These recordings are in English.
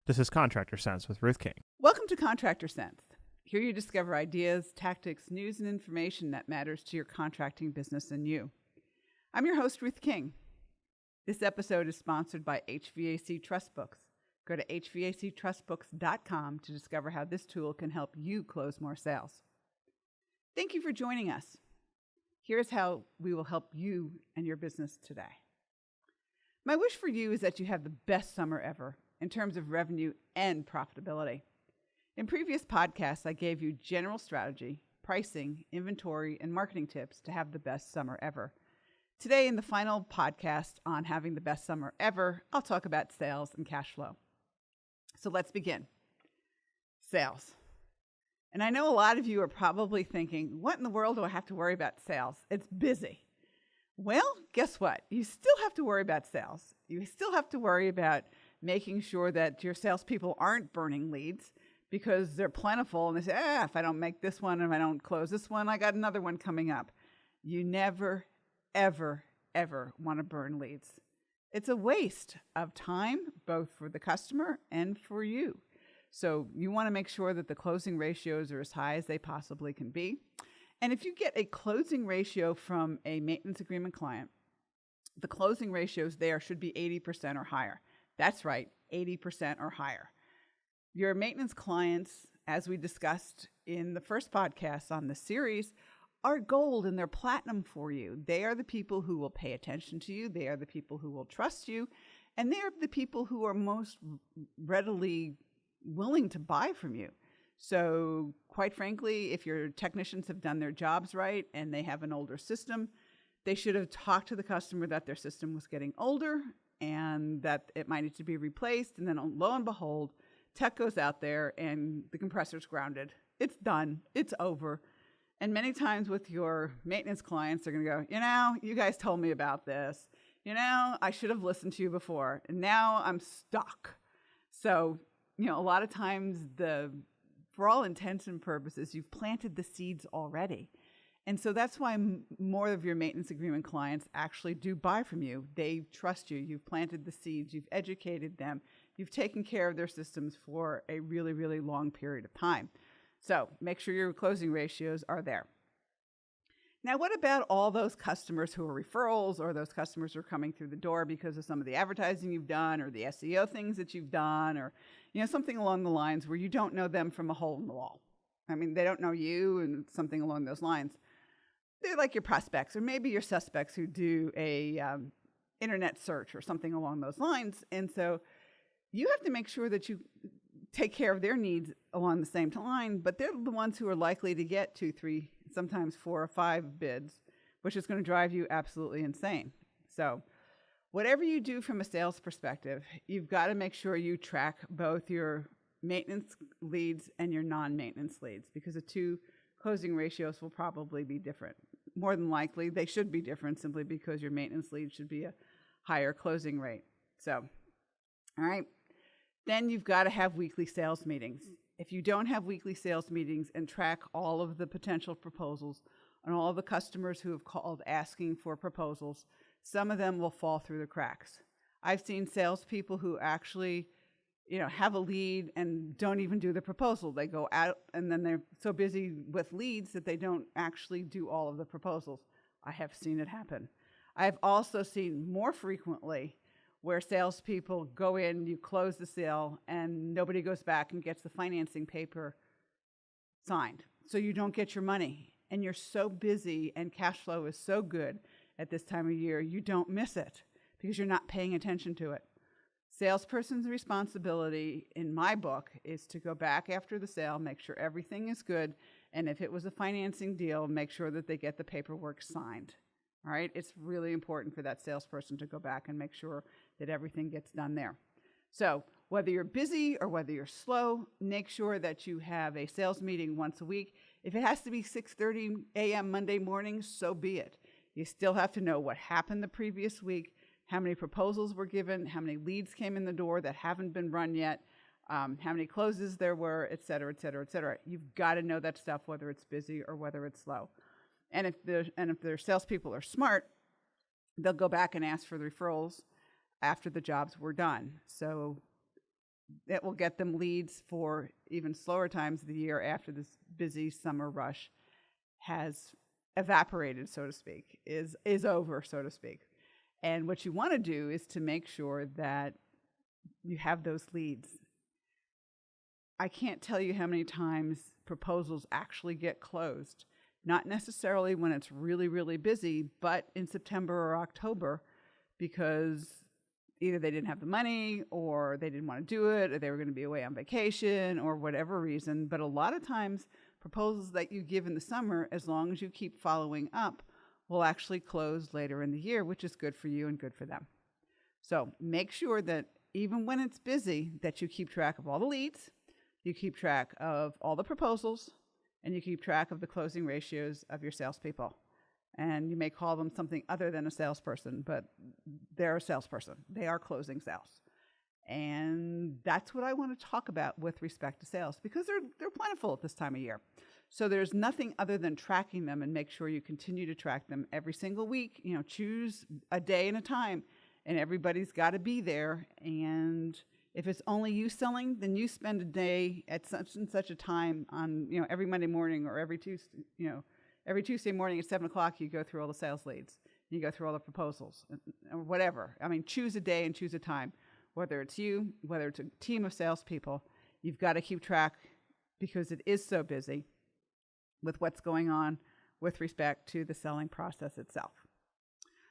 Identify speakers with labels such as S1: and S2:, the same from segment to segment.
S1: This is Contractor Sense with Ruth King.
S2: Welcome to Contractor Sense. Here you discover ideas, tactics, news, and information that matters to your contracting business and you. I'm your host, Ruth King. This episode is sponsored by HVAC Trust Books. Go to hvactrustbooks.com to discover how this tool can help you close more sales. Thank you for joining us. Here's how we will help you and your business today. My wish for you is that you have the best summer ever in terms of revenue and profitability. In previous podcasts, I gave you general strategy, pricing, inventory, and marketing tips to have the best summer ever. Today, in the final podcast on having the best summer ever, I'll talk about sales and cash flow. So let's begin. Sales. And I know a lot of you are probably thinking, what in the world do I have to worry about sales? It's busy. Well, guess what? You still have to worry about sales. You still have to worry about making sure that your salespeople aren't burning leads because they're plentiful and they say, if I don't make this one, if I don't close this one, I got another one coming up. You never, ever, ever want to burn leads. It's a waste of time, both for the customer and for you. So you want to make sure that the closing ratios are as high as they possibly can be. And if you get a closing ratio from a maintenance agreement client, the closing ratios there should be 80% or higher. That's right, 80% or higher. Your maintenance clients, as we discussed in the first podcast on the series, are gold and they're platinum for you. They are the people who will pay attention to you. They are the people who will trust you. And they are the people who are most readily willing to buy from you. So quite frankly, if your technicians have done their jobs right and they have an older system, they should have talked to the customer that their system was getting older and that it might need to be replaced. And then lo and behold, tech goes out there and the compressor's grounded. It's done. It's over. And many times with your maintenance clients, they're going to go, you guys told me about this. I should have listened to you before. And now I'm stuck. So, a lot of times for all intents and purposes, you've planted the seeds already. And so that's why more of your maintenance agreement clients actually do buy from you. They trust you. You've planted the seeds. You've educated them. You've taken care of their systems for a really, really long period of time. So make sure your closing ratios are there. Now, what about all those customers who are referrals or those customers who are coming through the door because of some of the advertising you've done or the SEO things that you've done or, something along the lines where you don't know them from a hole in the wall? I mean, they don't know you and something along those lines. They're like your prospects or maybe your suspects who do a internet search or something along those lines. And so you have to make sure that you take care of their needs along the same line, but they're the ones who are likely to get 2, 3, sometimes 4 or 5 bids, which is going to drive you absolutely insane. So whatever you do from a sales perspective, you've got to make sure you track both your maintenance leads and your non-maintenance leads because the two closing ratios will probably be different. More than likely, they should be different simply because your maintenance lead should be a higher closing rate. So, all right. Then you've got to have weekly sales meetings. If you don't have weekly sales meetings and track all of the potential proposals and all of the customers who have called asking for proposals, some of them will fall through the cracks. I've seen salespeople who actually have a lead and don't even do the proposal. They go out and then they're so busy with leads that they don't actually do all of the proposals. I have seen it happen. I have also seen more frequently where salespeople go in, you close the sale, and nobody goes back and gets the financing paper signed. So you don't get your money. And you're so busy and cash flow is so good at this time of year, you don't miss it because you're not paying attention to it. Salesperson's responsibility, in my book, is to go back after the sale, make sure everything is good, and if it was a financing deal, make sure that they get the paperwork signed. All right? It's really important for that salesperson to go back and make sure that everything gets done there. So whether you're busy or whether you're slow, make sure that you have a sales meeting once a week. If it has to be 6:30 a.m. Monday morning, so be it. You still have to know what happened the previous week, how many proposals were given, how many leads came in the door that haven't been run yet, how many closes there were, et cetera, et cetera, et cetera. You've got to know that stuff, whether it's busy or whether it's slow. And if their salespeople are smart, they'll go back and ask for the referrals after the jobs were done. So It will get them leads for even slower times of the year after this busy summer rush has evaporated, so to speak, is over, so to speak. And what you want to do is to make sure that you have those leads. I can't tell you how many times proposals actually get closed, not necessarily when it's really, really busy, but in September or October, because either they didn't have the money or they didn't want to do it or they were going to be away on vacation or whatever reason. But a lot of times proposals that you give in the summer, as long as you keep following up, will actually close later in the year, which is good for you and good for them. So make sure that even when it's busy, that you keep track of all the leads, you keep track of all the proposals, and you keep track of the closing ratios of your salespeople. And you may call them something other than a salesperson, but they're a salesperson. They are closing sales. And that's what I want to talk about with respect to sales, because they're plentiful at this time of year. So there's nothing other than tracking them, and make sure you continue to track them every single week. Choose a day and a time, and everybody's got to be there. And if it's only you selling, then you spend a day at such and such a time on, every Monday morning or every Tuesday morning at 7 o'clock, you go through all the sales leads. You go through all the proposals or whatever. Choose a day and choose a time. Whether it's you, whether it's a team of salespeople, you've got to keep track, because it is so busy with what's going on with respect to the selling process itself.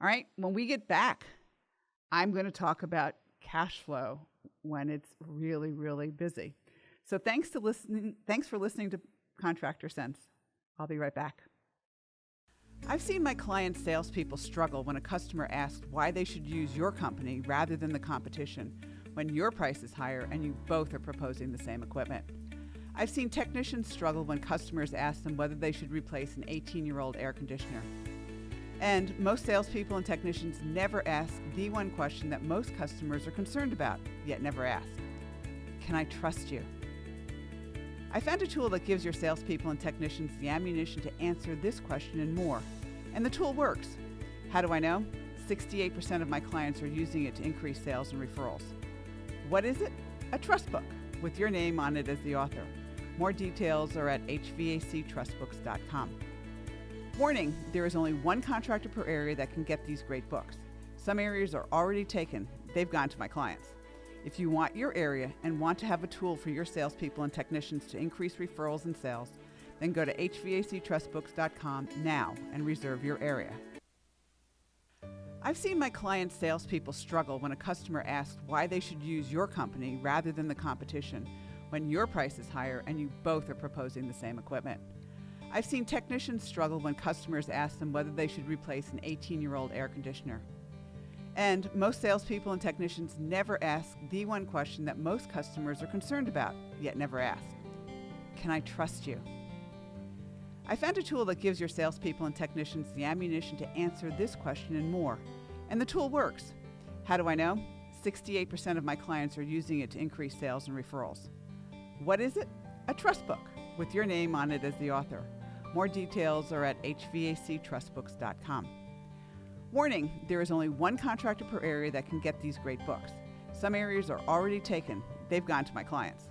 S2: All right, when we get back, I'm going to talk about cash flow when it's really, really busy. So thanks for listening to Contractor Sense. I'll be right back. I've seen my clients' salespeople struggle when a customer asks why they should use your company rather than the competition when your price is higher and you both are proposing the same equipment. I've seen technicians struggle when customers ask them whether they should replace an 18-year-old air conditioner. And most salespeople and technicians never ask the one question that most customers are concerned about, yet never ask. Can I trust you? I found a tool that gives your salespeople and technicians the ammunition to answer this question and more. And the tool works. How do I know? 68% of my clients are using it to increase sales and referrals. What is it? A trust book with your name on it as the author. More details are at hvactrustbooks.com. Warning, there is only one contractor per area that can get these great books. Some areas are already taken. They've gone to my clients. If you want your area and want to have a tool for your salespeople and technicians to increase referrals and sales, then go to hvactrustbooks.com now and reserve your area. I've seen my clients' salespeople struggle when a customer asks why they should use your company rather than the competition when your price is higher and you both are proposing the same equipment. I've seen technicians struggle when customers ask them whether they should replace an 18-year-old air conditioner. And most salespeople and technicians never ask the one question that most customers are concerned about, yet never ask. Can I trust you? I found a tool that gives your salespeople and technicians the ammunition to answer this question and more. And the tool works. How do I know? 68% of my clients are using it to increase sales and referrals. What is it? A trust book with your name on it as the author. More details are at hvactrustbooks.com. Warning, there is only one contractor per area that can get these great books. Some areas are already taken. They've gone to my clients.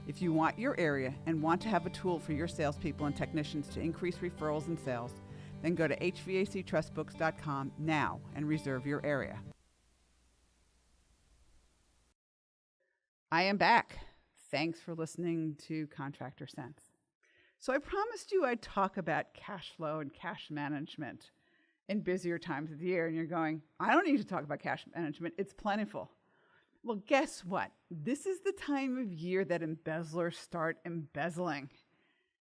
S2: If you want your area and want to have a tool for your salespeople and technicians to increase referrals and sales, then go to hvactrustbooks.com now and reserve your area. I am back. Thanks for listening to Contractor Sense. So I promised you I'd talk about cash flow and cash management in busier times of the year, and you're going, I don't need to talk about cash management. It's plentiful. Well, guess what? This is the time of year that embezzlers start embezzling.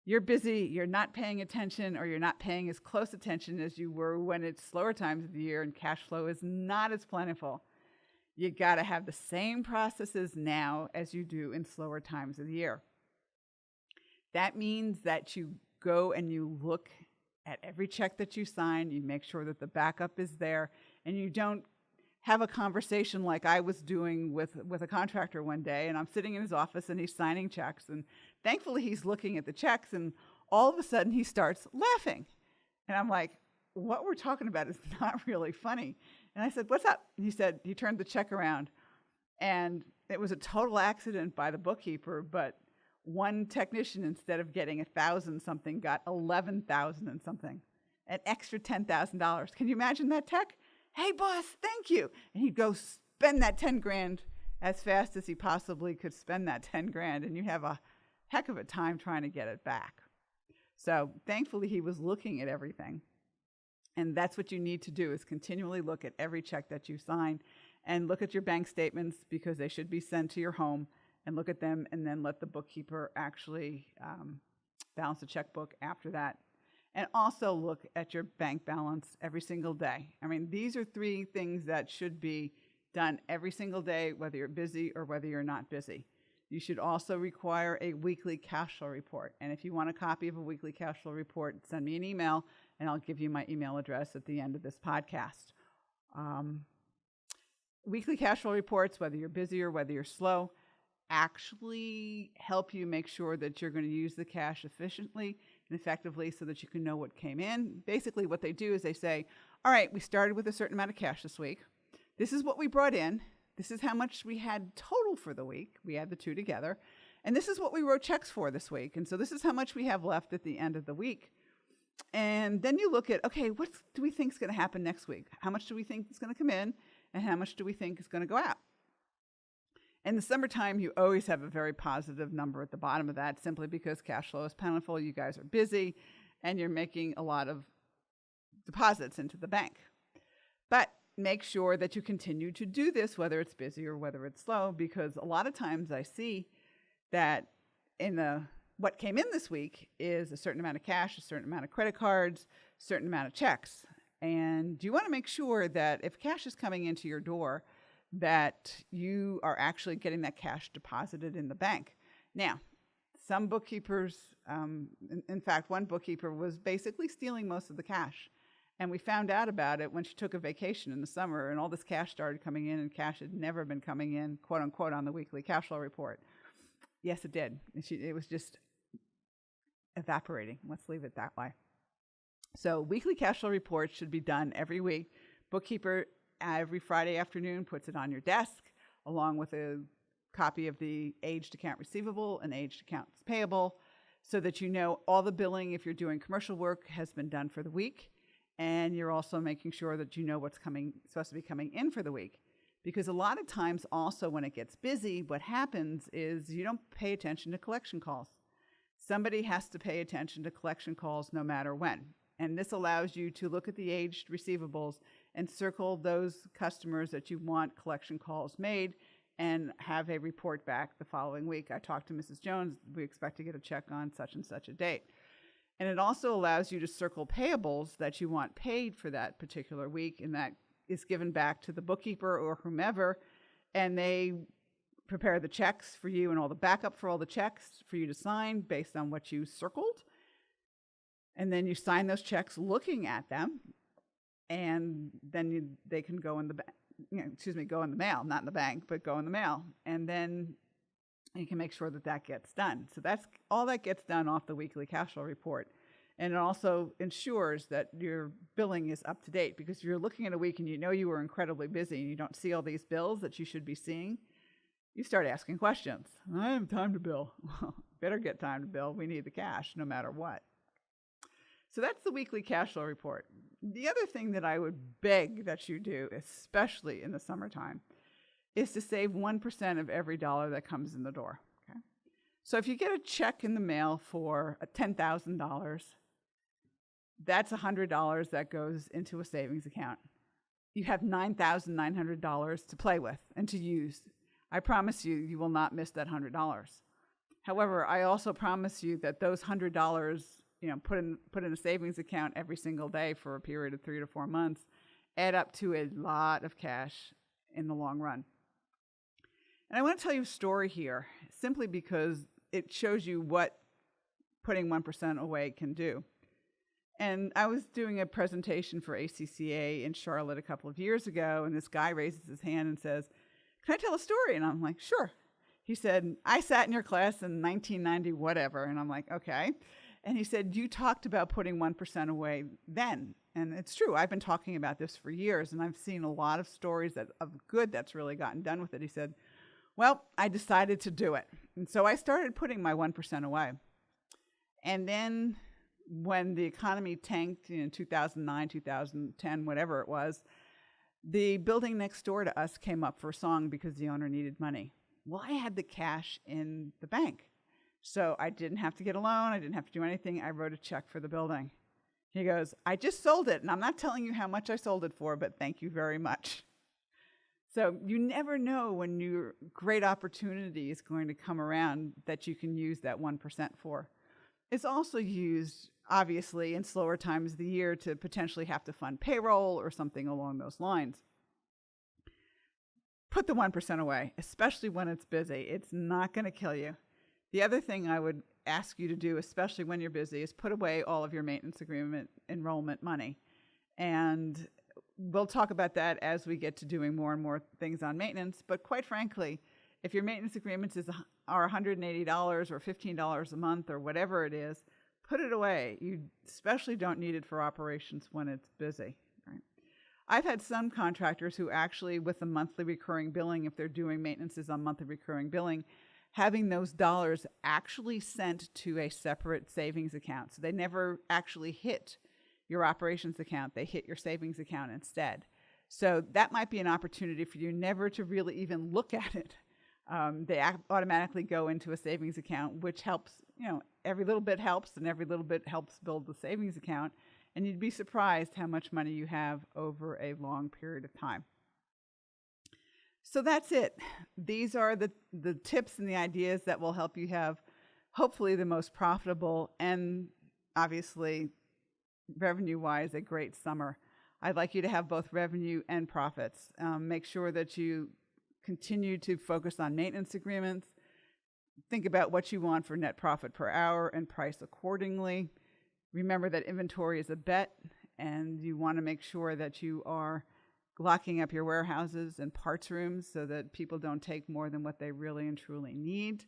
S2: You're busy, you're not paying attention, or you're not paying as close attention as you were when it's slower times of the year and cash flow is not as plentiful. You got to have the same processes now as you do in slower times of the year. That means that you go and you look at every check that you sign, you make sure that the backup is there, and you don't have a conversation like I was doing with a contractor one day, and I'm sitting in his office and he's signing checks, and thankfully he's looking at the checks, and all of a sudden he starts laughing. And I'm like, what we're talking about is not really funny. And I said, what's up? And he said, he turned the check around, And it was a total accident by the bookkeeper, but one technician, instead of getting 1,000 something, got 11,000 and something, an extra $10,000. Can you imagine that tech? Hey, boss, thank you. And he'd go spend that 10 grand as fast as he possibly could spend that 10 grand. And you have a heck of a time trying to get it back. So thankfully, he was looking at everything. And that's what you need to do, is continually look at every check that you sign and look at your bank statements, because they should be sent to your home, and look at them, and then let the bookkeeper actually balance the checkbook after that. And also look at your bank balance every single day. I mean, these are 3 things that should be done every single day, whether you're busy or whether you're not busy. You should also require a weekly cash flow report. And if you want a copy of a weekly cash flow report, send me an email, and I'll give you my email address at the end of this podcast. Weekly cash flow reports, whether you're busy or whether you're slow, actually help you make sure that you're going to use the cash efficiently and effectively, so that you can know what came in. Basically, what they do is they say, all right, we started with a certain amount of cash this week. This is what we brought in. This is how much we had total for the week. We add the 2 together. And this is what we wrote checks for this week. And so this is how much we have left at the end of the week. And then you look at, okay, what do we think is going to happen next week? How much do we think is going to come in? And how much do we think is going to go out? In the summertime, you always have a very positive number at the bottom of that, simply because cash flow is plentiful. You guys are busy, and you're making a lot of deposits into the bank. But make sure that you continue to do this, whether it's busy or whether it's slow, because a lot of times I see that what came in this week is a certain amount of cash, a certain amount of credit cards, a certain amount of checks. And you want to make sure that if cash is coming into your door, that you are actually getting that cash deposited in the bank. Now, some bookkeepers, in fact, one bookkeeper was basically stealing most of the cash. And we found out about it when she took a vacation in the summer, and all this cash started coming in, and cash had never been coming in, quote unquote, on the weekly cash flow report. Yes, it did. It was just evaporating. Let's leave it that way. So weekly cash flow reports should be done every week. Bookkeeper every Friday afternoon puts it on your desk, along with a copy of the aged account receivable and aged accounts payable, so that you know all the billing, if you're doing commercial work, has been done for the week. And you're also making sure that you know what's supposed to be coming in for the week. Because a lot of times also when it gets busy, what happens is you don't pay attention to collection calls. Somebody has to pay attention to collection calls no matter when. And this allows you to look at the aged receivables and circle those customers that you want collection calls made, and have a report back the following week. I talked to Mrs. Jones. We expect to get a check on such and such a date. And it also allows you to circle payables that you want paid for that particular week, and that is given back to the bookkeeper or whomever, and they prepare the checks for you and all the backup for all the checks for you to sign based on what you circled. And then you sign those checks looking at them, and then they can go in go in the mail, not in the bank, but go in the mail. And then you can make sure that gets done. So that's all that gets done off the weekly cash flow report. And it also ensures that your billing is up to date, because if you're looking at a week and you know you were incredibly busy and you don't see all these bills that you should be seeing, you start asking questions. I have time to bill. Well, better get time to bill. We need the cash no matter what. So that's the weekly cash flow report. The other thing that I would beg that you do, especially in the summertime, is to save 1% of every dollar that comes in the door. Okay? So if you get a check in the mail for $10,000, that's $100 that goes into a savings account. You have $9,900 to play with and to use. I promise you, you will not miss that $100. However, I also promise you that those $100, put in a savings account every single day for a period of 3 to 4 months, add up to a lot of cash in the long run. And I want to tell you a story here, simply because it shows you what putting 1% away can do. And I was doing a presentation for ACCA in Charlotte a couple of years ago, and this guy raises his hand and says, "Can I tell a story?" And I'm like, "Sure." He said, "I sat in your class in 1990, whatever." And I'm like, "Okay." And he said, "You talked about putting 1% away then." And it's true. I've been talking about this for years, and I've seen a lot of stories of good that's really gotten done with it. He said, Well, I decided to do it. And so I started putting my 1% away. And then when the economy tanked in 2009, 2010, whatever it was, the building next door to us came up for a song because the owner needed money. Well, I had the cash in the bank. So I didn't have to get a loan. I didn't have to do anything. I wrote a check for the building. He goes, I just sold it. And I'm not telling you how much I sold it for, but thank you very much. So you never know when your great opportunity is going to come around that you can use that 1% for. It's also used, obviously, in slower times of the year to potentially have to fund payroll or something along those lines. Put the 1% away, especially when it's busy. It's not going to kill you. The other thing I would ask you to do, especially when you're busy, is put away all of your maintenance agreement enrollment money. And we'll talk about that as we get to doing more and more things on maintenance. But quite frankly, if your maintenance agreements are $180 or $15 a month or whatever it is, put it away. You especially don't need it for operations when it's busy. Right? I've had some contractors who actually, with the monthly recurring billing, if they're doing maintenances on monthly recurring billing, having those dollars actually sent to a separate savings account. So they never actually hit your operations account. They hit your savings account instead. So that might be an opportunity for you never to really even look at it. They automatically go into a savings account, which helps, every little bit helps, and every little bit helps build the savings account. And you'd be surprised how much money you have over a long period of time. So that's it. These are the tips and the ideas that will help you have, hopefully, the most profitable and obviously, revenue-wise, a great summer. I'd like you to have both revenue and profits. Make sure that you continue to focus on maintenance agreements. Think about what you want for net profit per hour and price accordingly. Remember that inventory is a bet, and you want to make sure that you are locking up your warehouses and parts rooms so that people don't take more than what they really and truly need.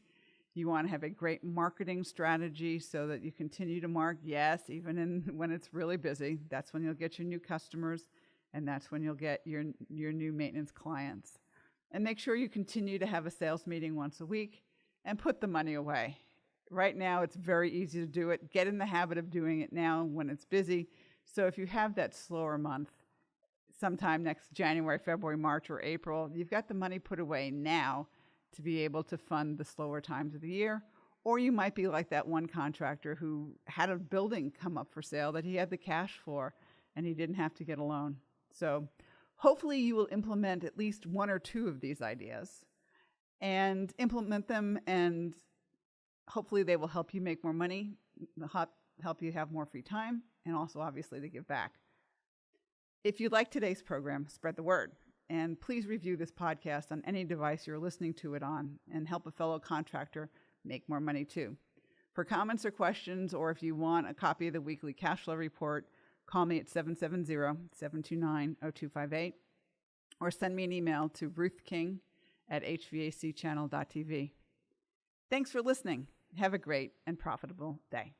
S2: You want to have a great marketing strategy so that you continue to market, yes, even when it's really busy. That's when you'll get your new customers, and that's when you'll get your new maintenance clients. And make sure you continue to have a sales meeting once a week and put the money away. Right now, it's very easy to do it. Get in the habit of doing it now when it's busy. So if you have that slower month, sometime next January, February, March, or April, you've got the money put away now to be able to fund the slower times of the year. Or you might be like that one contractor who had a building come up for sale that he had the cash for, and he didn't have to get a loan. So hopefully you will implement at least one or two of these ideas and implement them, and hopefully they will help you make more money, help you have more free time, and also obviously to give back. If you like today's program, spread the word. And please review this podcast on any device you're listening to it on and help a fellow contractor make more money too. For comments or questions, or if you want a copy of the weekly cash flow report, call me at 770-729-0258 or send me an email to ruthking@hvacchannel.tv. Thanks for listening. Have a great and profitable day.